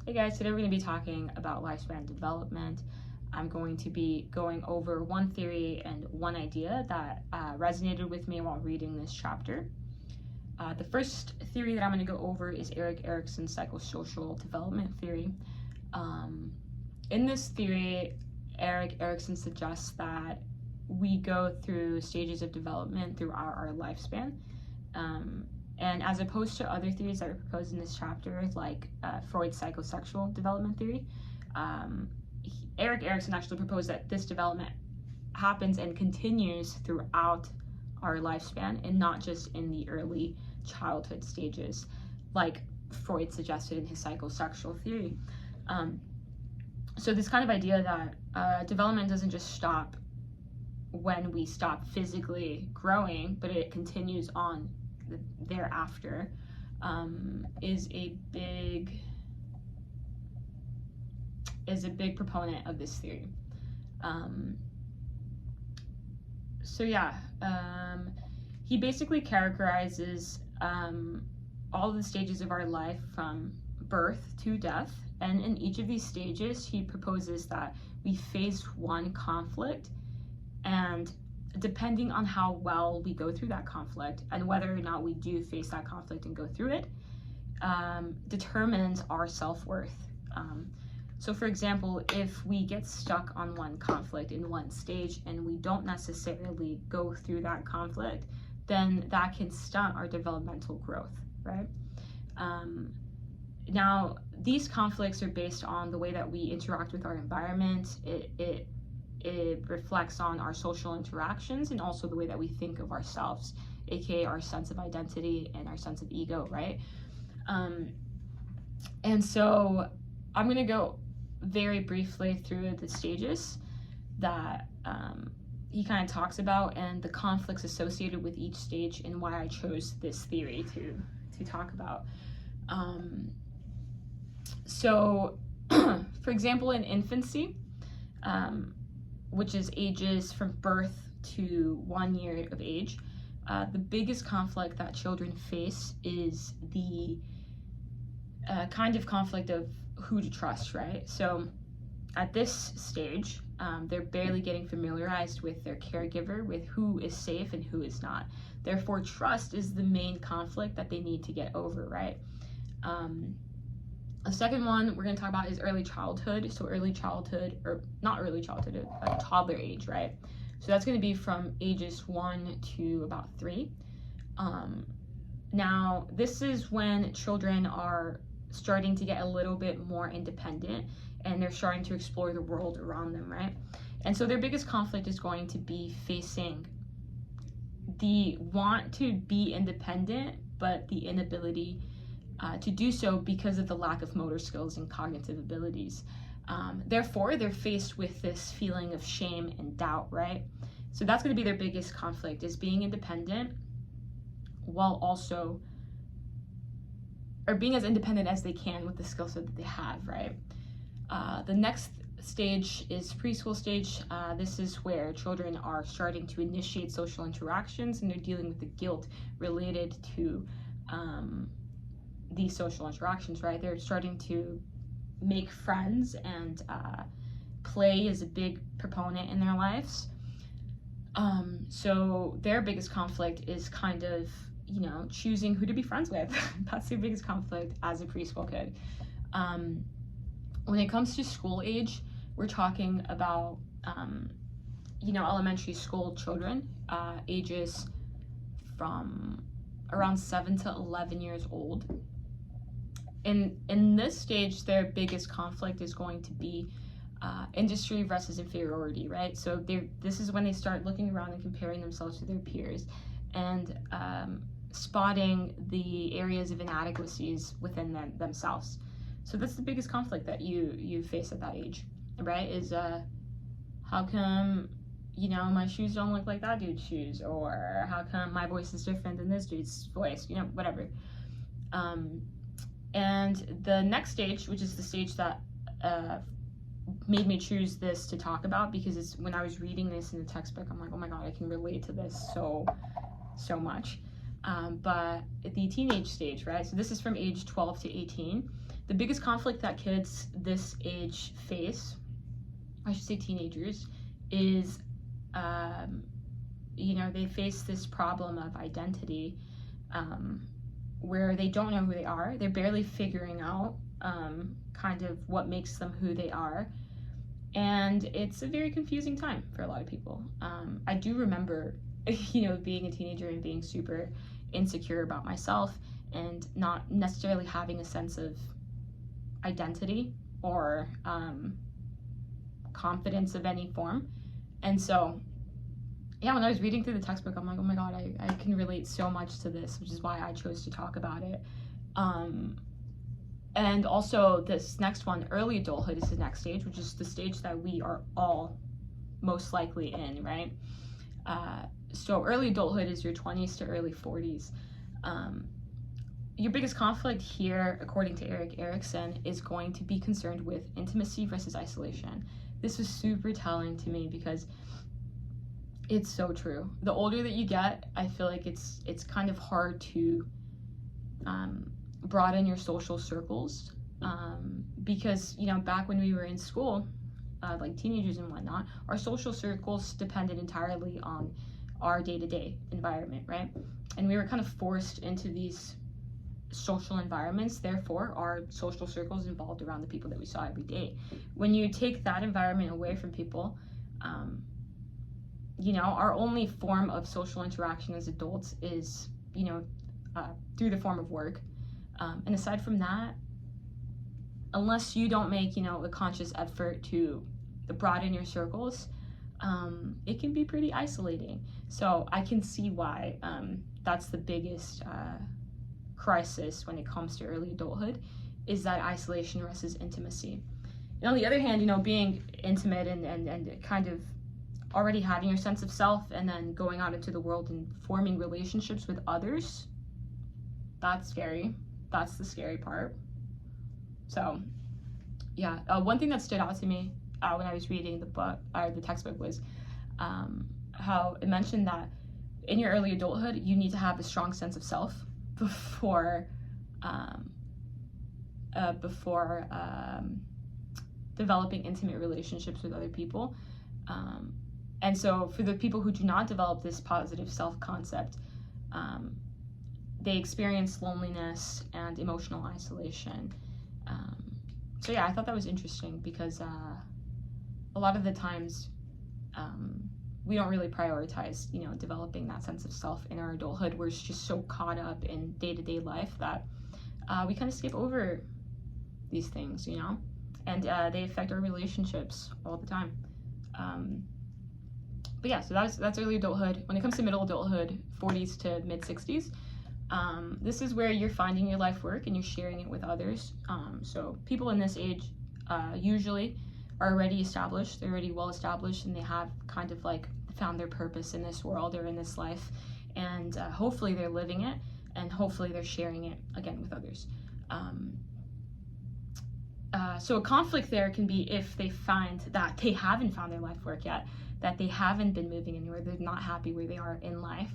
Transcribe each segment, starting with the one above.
Hey guys, today we're going to be talking about lifespan development. I'm going to be going over one theory and one idea that resonated with me while reading this chapter. The first theory that I'm going to go over is Erik Erikson's psychosocial development theory. In this theory, Erik Erikson suggests that we go through stages of development throughout our lifespan. And as opposed to other theories that are proposed in this chapter, like Freud's psychosexual development theory, Erik Erikson actually proposed that this development happens and continues throughout our lifespan and not just in the early childhood stages, like Freud suggested in his psychosexual theory. So this kind of idea that development doesn't just stop when we stop physically growing, but it continues on thereafter, is a big proponent of this theory. He basically characterizes all the stages of our life from birth to death, and in each of these stages he proposes that we face one conflict, and depending on how well we go through that conflict and whether or not we do face that conflict and go through it, determines our self-worth. So for example, if we get stuck on one conflict in one stage and we don't necessarily go through that conflict, then that can stunt our developmental growth, right? Now, these conflicts are based on the way that we interact with our environment. It reflects on our social interactions and also the way that we think of ourselves, aka our sense of identity and our sense of ego, right? And so I'm going to go very briefly through the stages that he kind of talks about and the conflicts associated with each stage and why I chose this theory to talk about. So, for example, in infancy, which is ages from birth to 1 year of age, the biggest conflict that children face is the kind of conflict of who to trust, right? So at this stage, they're barely getting familiarized with their caregiver, with who is safe and who is not. Therefore, trust is the main conflict that they need to get over, right? A second one we're going to talk about is early childhood. So early childhood, or not early childhood, toddler age, right? So that's going to be from ages 1 to about 3. Now, this is when children are starting to get a little bit more independent and they're starting to explore the world around them, right? And so their biggest conflict is going to be facing the want to be independent, but the inability to do so because of the lack of motor skills and cognitive abilities. Therefore, they're faced with this feeling of shame and doubt, right? So that's going to be their biggest conflict, is being independent while also, or being as independent as they can with the skill set that they have, right? The next stage is preschool stage. This is where children are starting to initiate social interactions and they're dealing with the guilt related to these social interactions, right? They're starting to make friends and play is a big proponent in their lives. So their biggest conflict is kind of, choosing who to be friends with. That's their biggest conflict as a preschool kid. When it comes to school age, we're talking about, elementary school children, ages from around 7 to 11 years old. In this stage, their biggest conflict is going to be industry versus inferiority, right? So this is when they start looking around and comparing themselves to their peers and spotting the areas of inadequacies within themselves. So that's the biggest conflict that you face at that age, right? Is how come my shoes don't look like that dude's shoes, or how come my voice is different than this dude's voice, whatever. And the next stage, which is the stage that made me choose this to talk about, because it's when I was reading this in the textbook, I'm like, oh my god, I can relate to this so much. But the teenage stage, right? So this is from age 12 to 18. the biggest conflict that kids this age face, I should say teenagers, is, you know, they face this problem of identity, where they don't know who they are. They're barely figuring out kind of what makes them who they are. And it's a very confusing time for a lot of people. I do remember, you know, being a teenager and being super insecure about myself and not necessarily having a sense of identity or confidence of any form. And so, yeah, when I was reading through the textbook, I'm like, oh my God, I can relate so much to this, which is why I chose to talk about it. And also this next one, early adulthood, is the next stage, which is the stage that we are all most likely in, right? So early adulthood is your 20s to early 40s. Your biggest conflict here, according to Erik Erikson, is going to be concerned with intimacy versus isolation. This was super telling to me because it's so true. The older that you get, I feel like it's kind of hard to broaden your social circles, because, you know, back when we were in school, like teenagers and whatnot, our social circles depended entirely on our day-to-day environment, right? And we were kind of forced into these social environments, therefore our social circles involved around the people that we saw every day. When you take that environment away from people, you know, our only form of social interaction as adults is, you know, through the form of work. And aside from that, unless you don't make, you know, a conscious effort to broaden your circles, it can be pretty isolating. So I can see why that's the biggest crisis when it comes to early adulthood, is that isolation versus intimacy. And on the other hand, you know, being intimate and kind of already having your sense of self and then going out into the world and forming relationships with others, that's scary. That's the scary part. So yeah, one thing that stood out to me when I was reading the book, or the textbook, was how it mentioned that in your early adulthood, you need to have a strong sense of self before developing intimate relationships with other people. And so for the people who do not develop this positive self-concept, they experience loneliness and emotional isolation. So yeah, I thought that was interesting because a lot of the times we don't really prioritize, you know, developing that sense of self in our adulthood. We're just so caught up in day-to-day life that we kind of skip over these things, you know, and they affect our relationships all the time. But yeah, so that's early adulthood. When it comes to middle adulthood, 40s to mid 60s, this is where you're finding your life work and you're sharing it with others. So people in this age usually are already established, they're already well established, and they have kind of like found their purpose in this world or in this life, and hopefully they're living it, and hopefully they're sharing it again with others. So a conflict there can be if they find that they haven't found their life work yet, that they haven't been moving anywhere, they're not happy where they are in life.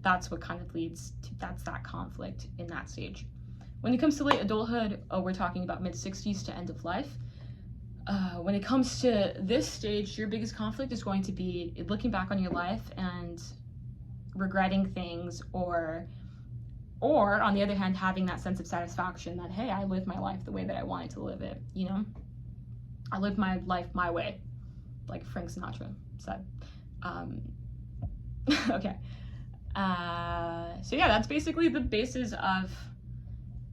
That's what kind of leads to, that's that conflict in that stage. When it comes to late adulthood, we're talking about mid 60s to end of life. When it comes to this stage, your biggest conflict is going to be looking back on your life and regretting things, or on the other hand, having that sense of satisfaction that, hey, I lived my life the way that I wanted to live it, you know? I lived my life my way, like Frank Sinatra said. Okay. So yeah, that's basically the basis of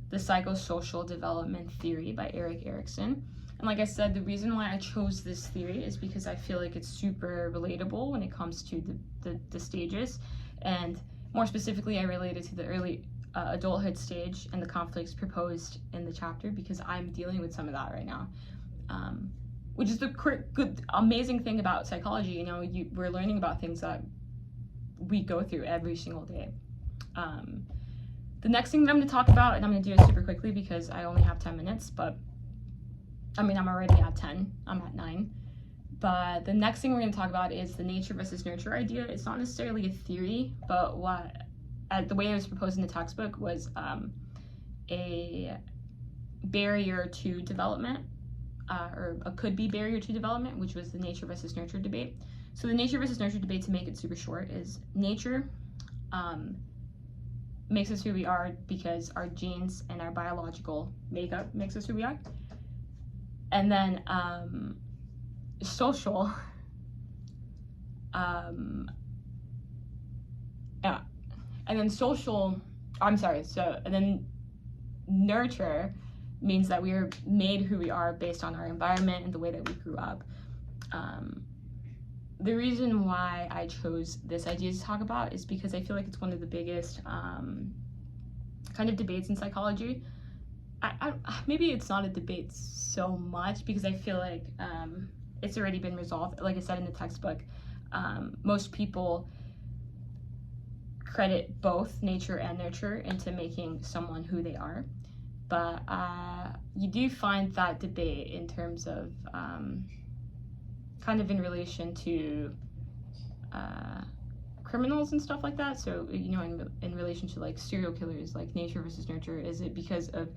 the psychosocial development theory by Erik Erikson. And like I said, the reason why I chose this theory is because I feel like it's super relatable when it comes to the stages. And more specifically, I related to the early adulthood stage and the conflicts proposed in the chapter, because I'm dealing with some of that right now. Which is the good, amazing thing about psychology. You know, we're learning about things that we go through every single day. The next thing that I'm going to talk about, and I'm going to do it super quickly because I only have 10 minutes, but I mean, I'm already at 10, I'm at 9. But the next thing we're going to talk about is the nature versus nurture idea. It's not necessarily a theory, but the way it was proposed in the textbook was barrier to development, or a could-be barrier to development, which was the nature versus nurture debate. So the nature versus nurture debate, to make it super short, is nature makes us who we are because our genes and our biological makeup makes us who we are. And then social, and then nurture means that we are made who we are based on our environment and the way that we grew up. The reason why I chose this idea to talk about is because I feel like it's one of the biggest kind of debates in psychology. Maybe it's not a debate so much because I feel like it's already been resolved. Like I said in the textbook, most people credit both nature and nurture into making someone who they are. But you do find that debate in terms of kind of in relation to criminals and stuff like that. So, you know, in relation to like serial killers, like nature versus nurture, is it because of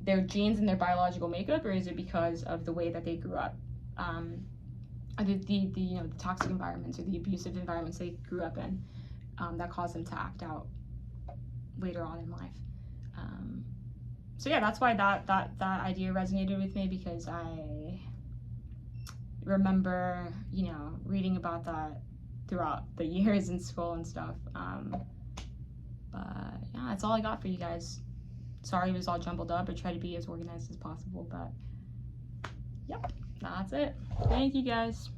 their genes and their biological makeup, or is it because of the way that they grew up? The you know, the toxic environments or the abusive environments they grew up in that caused them to act out later on in life. So yeah, that's why that idea resonated with me, because I remember, you know, reading about that throughout the years in school and stuff. But yeah, that's all I got for you guys. Sorry it was all jumbled up. I try to be as organized as possible, but yep, that's it. Thank you guys.